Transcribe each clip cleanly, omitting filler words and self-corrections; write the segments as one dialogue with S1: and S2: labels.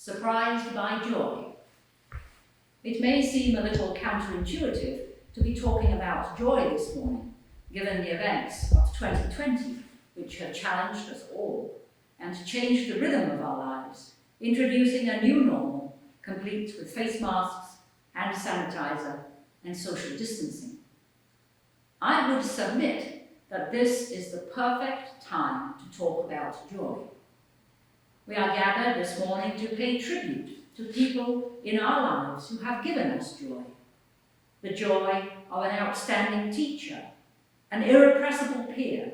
S1: surprised by joy. It may seem a little counterintuitive to be talking about joy this morning, given the events of 2020, which have challenged us all and changed the rhythm of our lives, introducing a new normal, complete with face masks, hand sanitizer, and social distancing. I would submit that this is the perfect time to talk about joy. We are gathered this morning to pay tribute to people in our lives who have given us joy. The joy of an outstanding teacher, an irrepressible peer,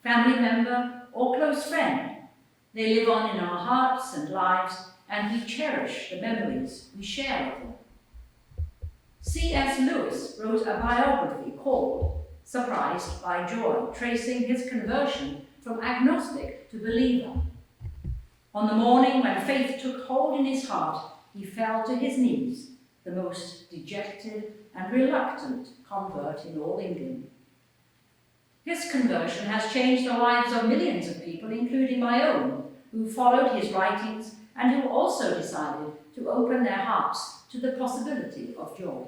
S1: family member, or close friend. They live on in our hearts and lives, and we cherish the memories we share of them. C.S. Lewis wrote a biography called Surprised by Joy, tracing his conversion from agnostic to believer. On the morning when faith took hold in his heart, he fell to his knees, the most dejected and reluctant convert in all England. His conversion has changed the lives of millions of people, including my own, who followed his writings and who also decided to open their hearts to the possibility of joy.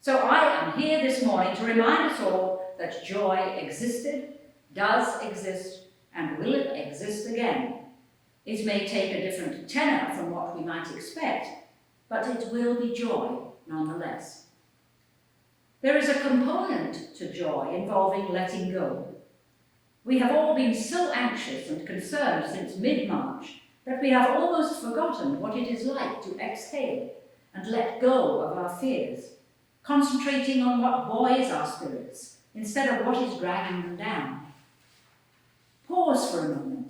S1: So I am here this morning to remind us all that joy existed, does exist, and will exist again. It may take a different tenor from what we might expect, but it will be joy nonetheless. There is a component to joy involving letting go. We have all been so anxious and concerned since mid-March that we have almost forgotten what it is like to exhale and let go of our fears, concentrating on what buoys our spirits instead of what is dragging them down. Pause for a moment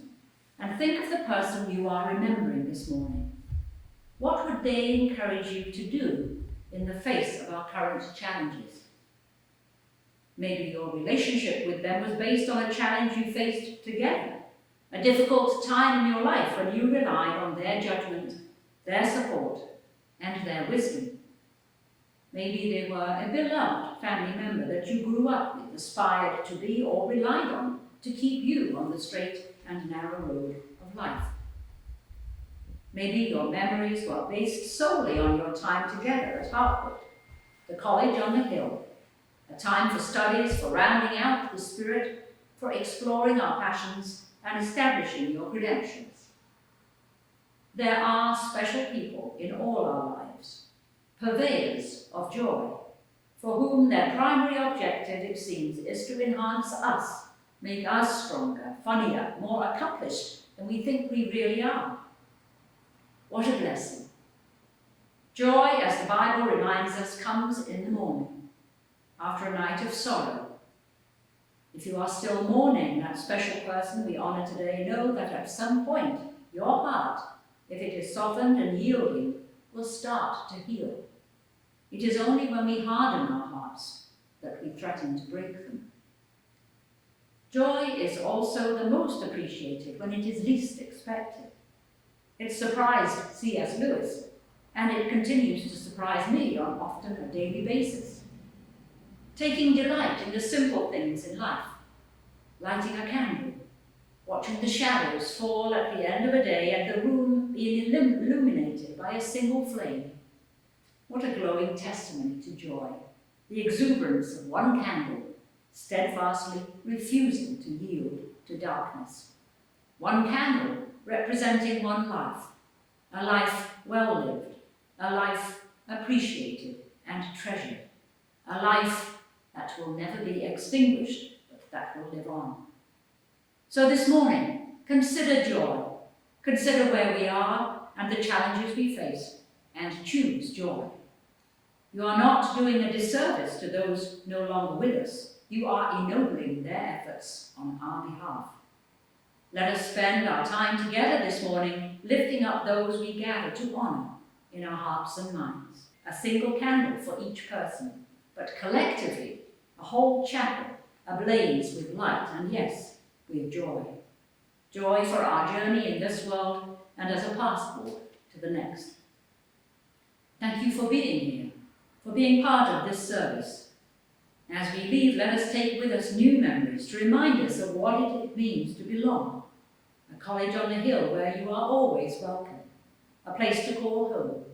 S1: and think of the person you are remembering this morning. What would they encourage you to do in the face of our current challenges? Maybe your relationship with them was based on a challenge you faced together, a difficult time in your life when you relied on their judgment, their support, and their wisdom. Maybe they were a beloved family member that you grew up with, aspired to be, or relied on to keep you on the straight and narrow road of life. Maybe your memories were based solely on your time together at Hartwick, the college on the hill, a time for studies, for rounding out the spirit, for exploring our passions and establishing your credentials. There are special people in all our lives, purveyors of joy, for whom their primary objective, it seems, is to enhance us, make us stronger, funnier, more accomplished than we think we really are. What a blessing. Joy, as the Bible reminds us, comes in the morning, after a night of sorrow. If you are still mourning that special person we honor today, know that at some point your heart, if it is softened and yielding, will start to heal. It is only when we harden our hearts that we threaten to break them. Joy is also the most appreciated when it is least expected. It surprised C.S. Lewis, and it continues to surprise me on often a daily basis. Taking delight in the simple things in life, lighting a candle, watching the shadows fall at the end of a day and the room being illuminated by a single flame. What a glowing testimony to joy, the exuberance of one candle, steadfastly refusing to yield to darkness. One candle representing one life, a life well lived, a life appreciated and treasured, a life that will never be extinguished, but that will live on. So this morning, consider joy. Consider where we are and the challenges we face, and choose joy. You are not doing a disservice to those no longer with us. You are ennobling their efforts on our behalf. Let us spend our time together this morning, lifting up those we gather to honor in our hearts and minds. A single candle for each person, but collectively, a whole chapel ablaze with light and, yes, with joy. Joy for our journey in this world and as a passport to the next. Thank you for being here, for being part of this service. As we leave, let us take with us new memories to remind us of what it means to belong. A college on the hill where you are always welcome. a place to call home.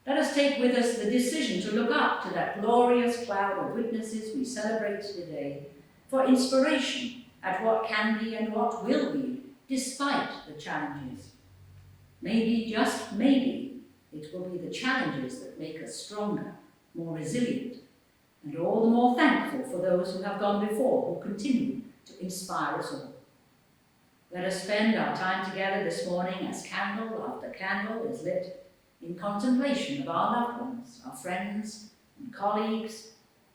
S1: Let us take with us the decision to look up to that glorious cloud of witnesses we celebrate today for inspiration at what can be and what will be, despite the challenges. Maybe, just maybe, it will be the challenges that make us stronger, more resilient, and all the more thankful for those who have gone before, who continue to inspire us all. Let us spend our time together this morning as candle after candle is lit in contemplation of our loved ones, our friends and colleagues,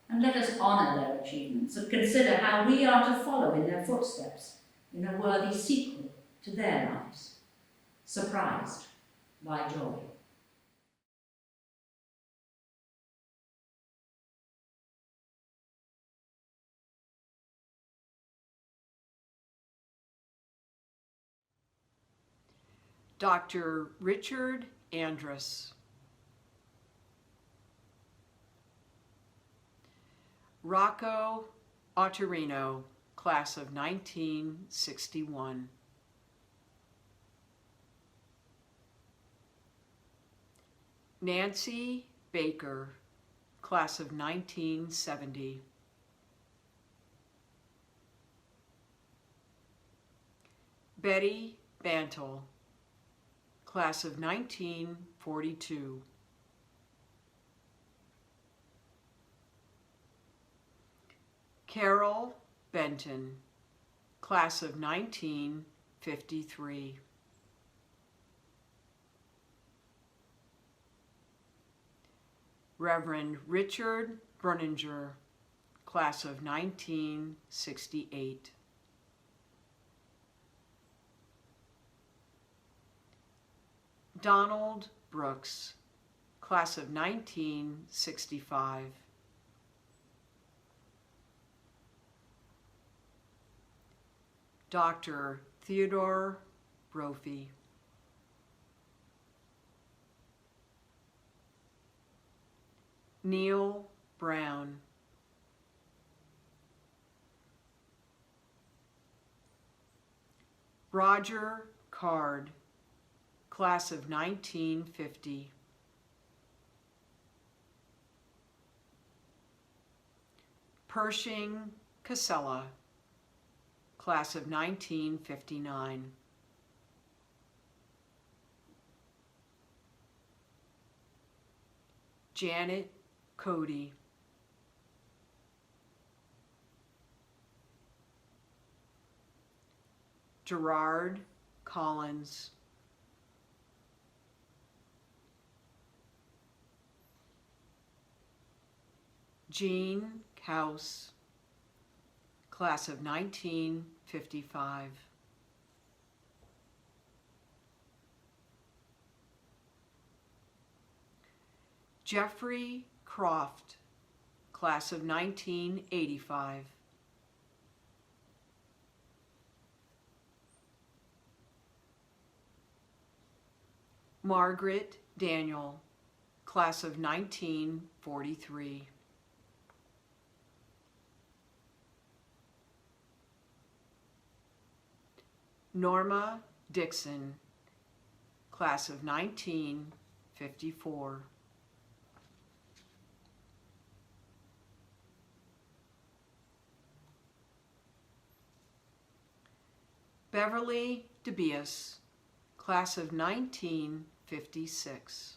S1: and let us honour their achievements and consider how we are to follow in their footsteps in a worthy sequel to their lives, surprised by joy.
S2: Dr. Richard Andrus. Rocco Ottorino, class of 1961. Nancy Baker, class of 1970. Betty Bantle, class of 1942. Carol Benton, class of 1953. Reverend Richard Berninger, class of 1968. Donald Brooks, class of 1965. Dr. Theodore Brophy. Neil Brown. Roger Card, class of 1950. Pershing Casella, class of 1959. Janet Cody. Gerard Collins. Jean Kaus, class of 1955. Jeffrey Croft, class of 1985. Margaret Daniel, class of 1943. Norma Dixon, class of 1954. Beverly DeBias, class of 1956.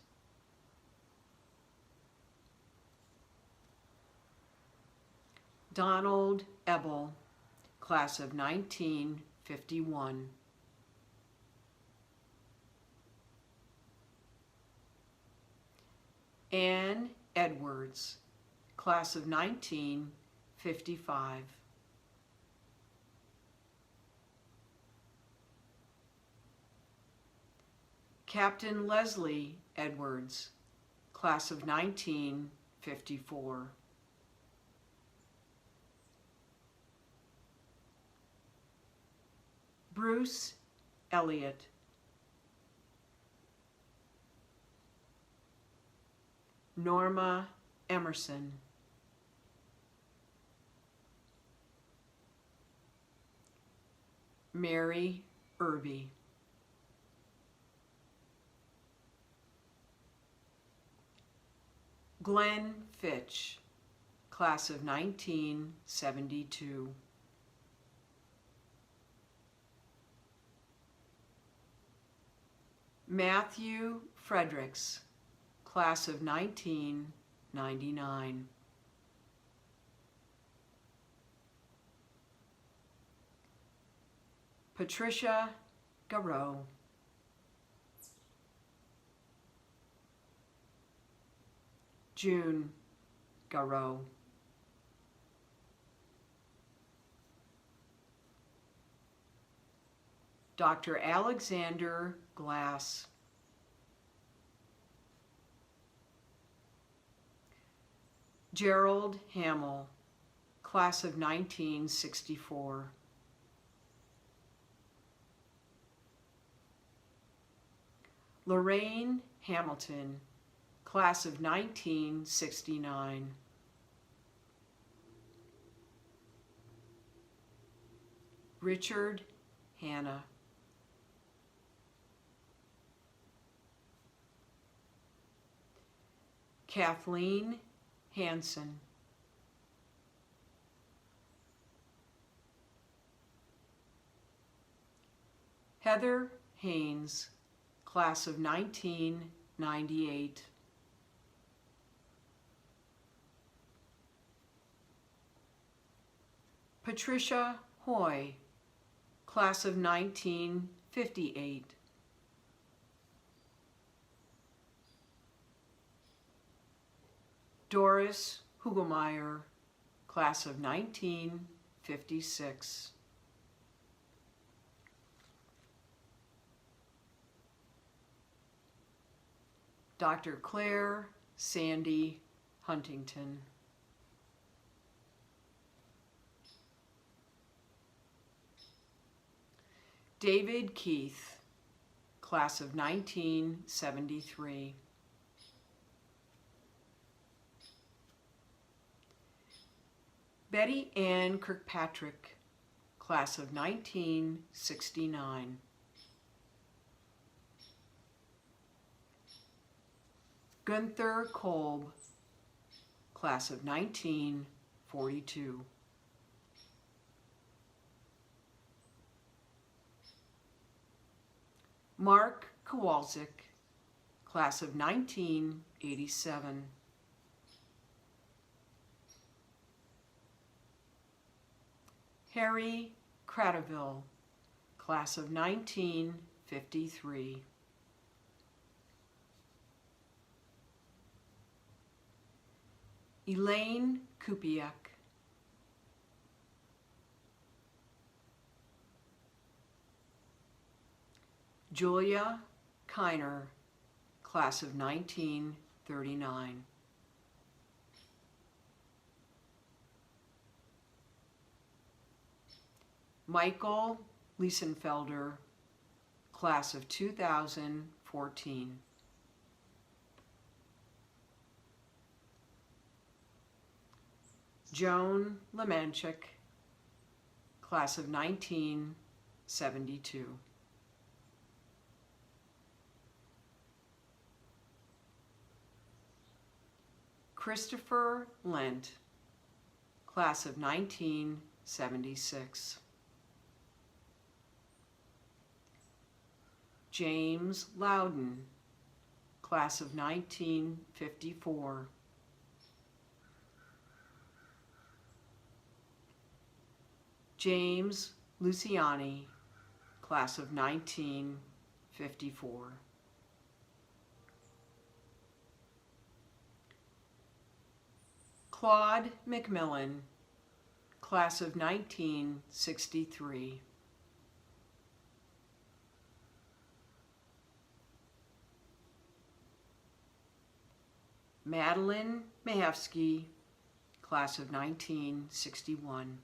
S2: Donald Ebel, class of 1951. Anne Edwards, class of 1955. Captain Leslie Edwards, class of 1954. Bruce Elliott. Norma Emerson. Mary Irby. Glenn Fitch, class of 1972. Matthew Fredericks, class of 1999. Patricia Garreau. June Garreau. Dr. Alexander Glass. Gerald Hamill, class of 1964. Lorraine Hamilton, class of 1969. Richard Hanna. Kathleen Hansen. Heather Haynes, class of 1998. Patricia Hoy, class of 1958. Doris Hugelmeyer, class of 1956. Dr. Claire Sandy Huntington. David Keith, class of 1973. Betty Ann Kirkpatrick, class of 1969. Gunther Kolb, class of 1942. Mark Kowalczyk, class of 1987. Harry Cradaville, class of 1953. Elaine Kupiak. Julia Kiner, class of 1939. Michael Liesenfelder, class of 2014. Joan Lemanchik, class of 1972. Christopher Lent, class of 1976. James Loudon, class of 1954. James Luciani, class of 1954. Claude McMillan, class of 1963. Madeline Mahevsky, class of 1961.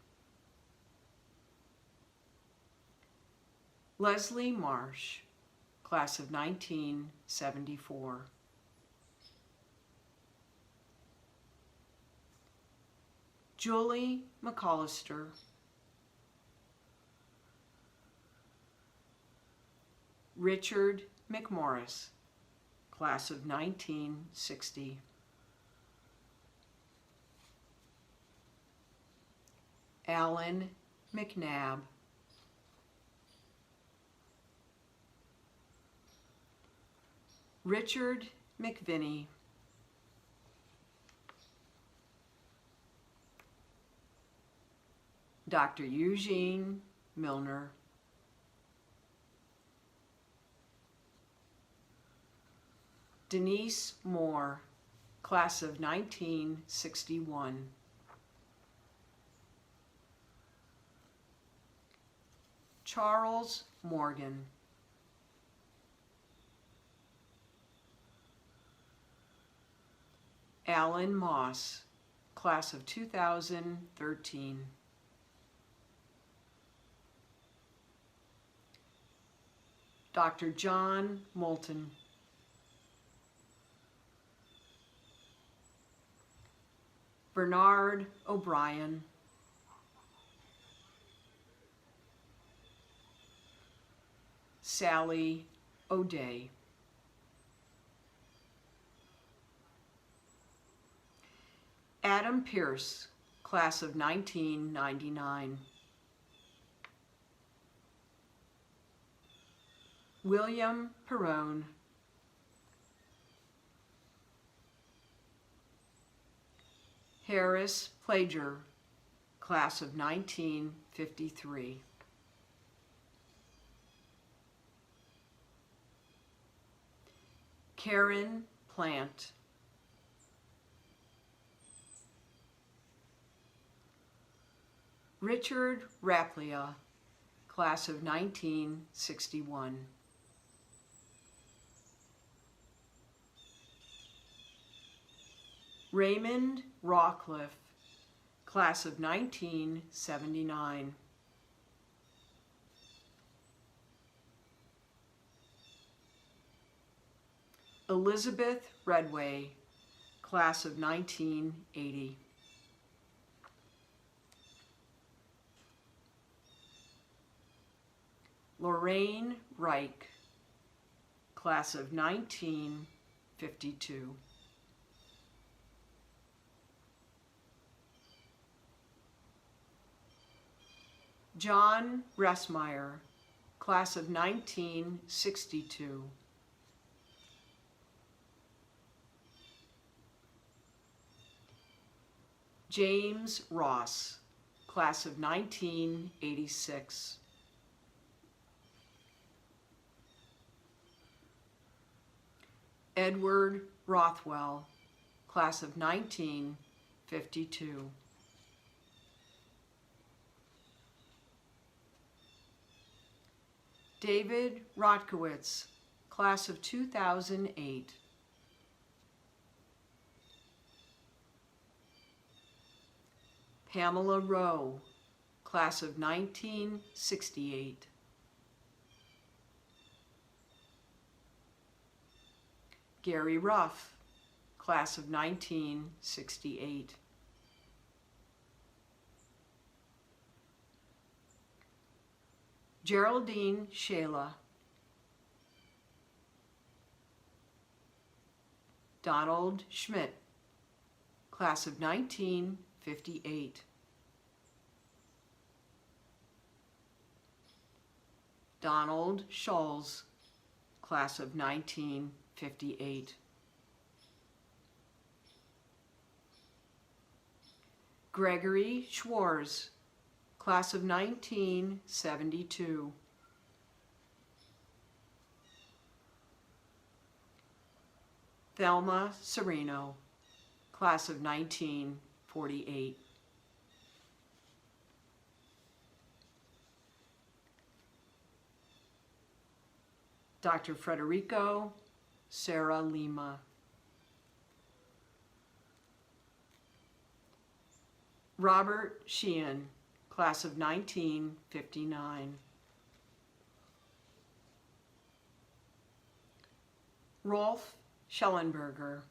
S2: Leslie Marsh, class of 1974. Julie McAllister. Richard McMorris, class of 1960. Alan McNabb, Richard McVinney, Dr. Eugene Milner, Denise Moore, class of 1961. Charles Morgan, Alan Moss, class of 2013. Dr. John Moulton, Bernard O'Brien, Sally O'Day, Adam Pierce, class of 1999. William Perrone, Harris Plager, class of 1953. Karen Plant, Richard Raplia, class of 1961. Raymond Rawcliffe, class of 1979. Elizabeth Redway, class of 1980. Lorraine Reich, class of 1952. John Ressmeyer, class of 1962. James Ross, class of 1986. Edward Rothwell, class of 1952. David Rotkowitz, class of 2008. Pamela Rowe, class of 1968. Gary Ruff, class of 1968. Geraldine Shayla, Donald Schmidt, class of 1958. Donald Scholes, class of 1958. Gregory Schwarz, class of 1972. Thelma Sereno, class of 1948. Dr. Federico Sarah Lima. Robert Sheehan, class of 1959. Rolf Schellenberger,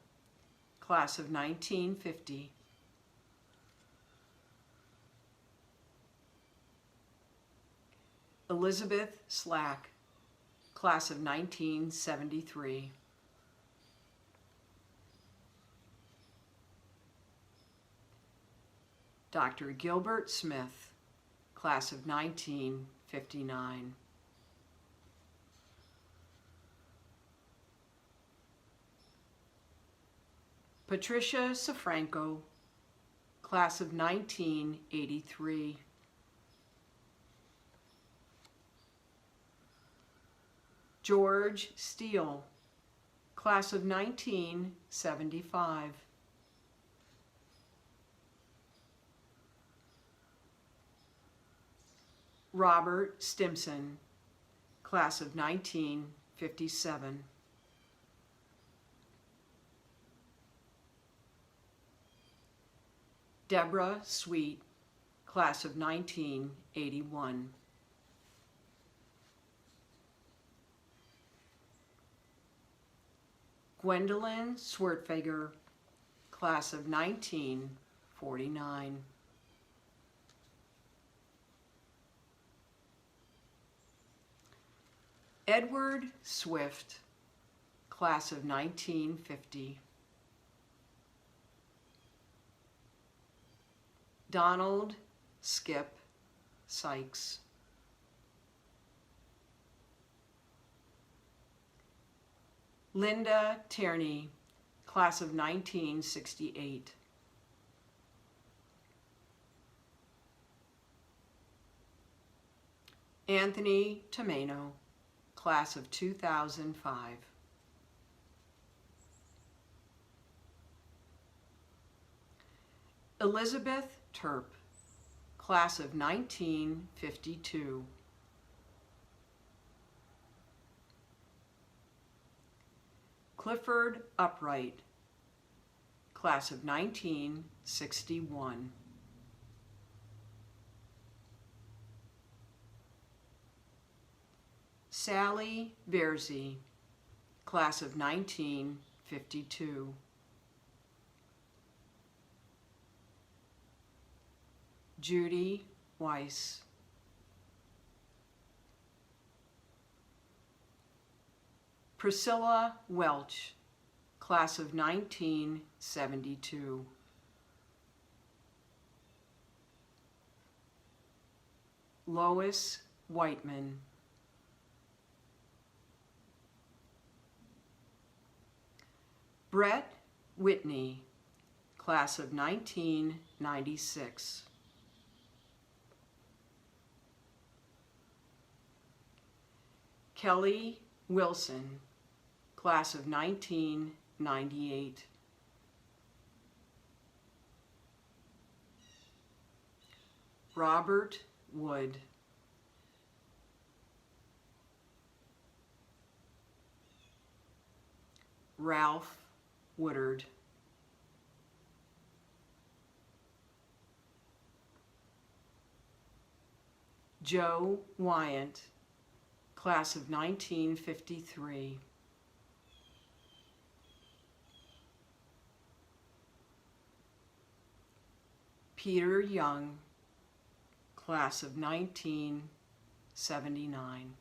S2: class of 1950. Elizabeth Slack, class of 1973. Dr. Gilbert Smith, class of 1959. Patricia Safranco, class of 1983. George Steele, class of 1975. Robert Stimson, class of 1957. Deborah Sweet, class of 1981. Gwendolyn Swertfeger, class of 1949. Edward Swift, class of 1950. Donald Skip Sykes. Linda Tierney, class of 1968. Anthony Tomeno, class of 2005. Elizabeth Terp, class of 1952. Clifford Upright, class of 1961. Sally Bearsey, class of 1952. Judy Weiss. Priscilla Welch, class of 1972. Lois Whiteman. Brett Whitney, class of 1996. Kelly Wilson, class of 1998. Robert Wood. Ralph Woodard. Joe Wyant, class of 1953. Peter Young, class of 1979.